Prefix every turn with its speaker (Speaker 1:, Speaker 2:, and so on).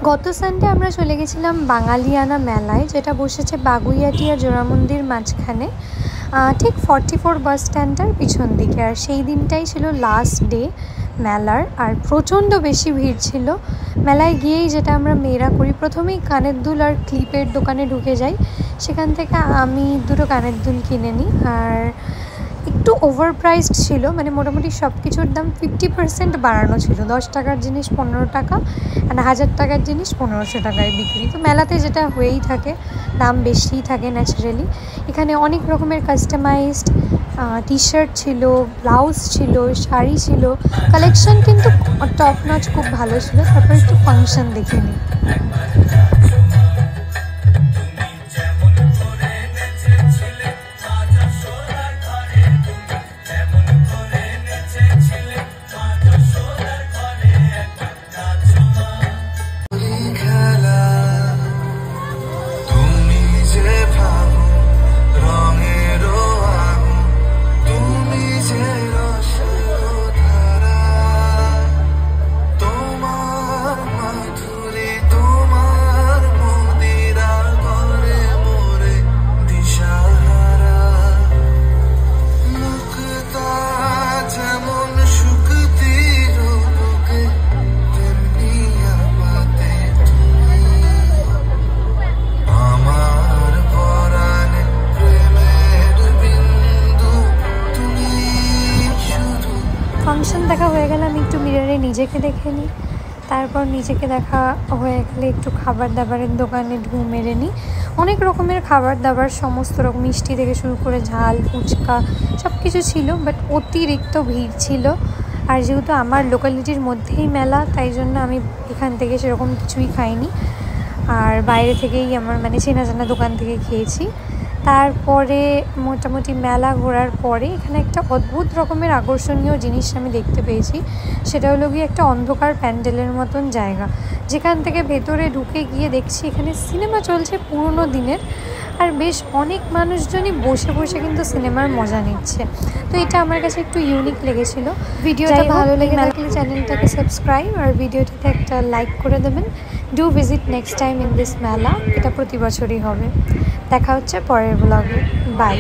Speaker 1: গত সানডে আমরা চলে গেছিলাম বাঙালিয়ানা মেলায়, যেটা বসেছে বাগুইআটিয়া জোড়া মন্দির মাঝখানে, ঠিক 44 বাস স্ট্যান্ডটার পিছন দিকে। আর সেই দিনটাই ছিল লাস্ট ডে মেলার, আর প্রচণ্ড বেশি ভিড় ছিল। মেলায় গিয়েই যেটা আমরা মেয়েরা করি, প্রথমেই কানের দুল আর ক্লিপের দোকানে ঢুকে যাই। সেখান থেকে আমি দুটো কানের দুল কিনে নিই, আর একটু ওভার প্রাইসড ছিল, মানে মোটামুটি সব কিছুর দাম 50% বাড়ানো ছিল। 10 টাকার জিনিস 15 টাকা, আর 1000 টাকার জিনিস 1500 টাকায় বিক্রি। তো মেলাতে যেটা হয়েই থাকে, দাম বেশিই থাকে ন্যাচারালি। এখানে অনেক রকমের কাস্টমাইজড টি শার্ট ছিল, ব্লাউজ ছিল, শাড়ি ছিল, কালেকশন কিন্তু টপ নচ, খুব ভালো ছিল। তারপর একটু ফাংশন দেখে নিই। ফাংশন দেখা হয়ে গেলে আমি একটু মিররে নিজেকে দেখে নিই। তারপর নিজেকে দেখা হয়ে গেলে একটু খাবার দাবারের দোকানে ঢু মেরে নিই। অনেক রকমের খাবার দাবার, সমস্ত রকম মিষ্টি থেকে শুরু করে ঝাল, ফুচকা সব কিছু ছিল, বাট অতিরিক্ত ভিড় ছিল। আর যেহেতু আমার লোকালিটির মধ্যেই মেলা, তাই জন্য আমি এখান থেকে সেরকম কিছুই খাইনি, আর বাইরে থেকেই আমার মানে চেনা জানা দোকান থেকে খেয়েছি। তারপরে মোটামুটি মেলা ঘোরার পরে এখানে একটা অদ্ভুত রকমের আকর্ষণীয় জিনিস আমি দেখতে পেয়েছি। সেটা হলো গিয়ে একটা অন্ধকার প্যান্ডেলের মতন জায়গা, যেখান থেকে ভেতরে ঢুকে গিয়ে দেখছি এখানে সিনেমা চলছে পুরনো দিনের, আর বেশ অনেক মানুষজনই বসে বসে কিন্তু সিনেমার মজা নিচ্ছে। তো এটা আমার কাছে একটু ইউনিক লেগেছিল। ভিডিওটা ভালো লেগে থাকলে চ্যানেলটাকে সাবস্ক্রাইব আর ভিডিওটাতে একটা লাইক করে দেবেন। Do visit next time in this মেলা। এটা প্রতি বছরই হবে। দেখা হচ্ছে পরের ব্লগে। বাই।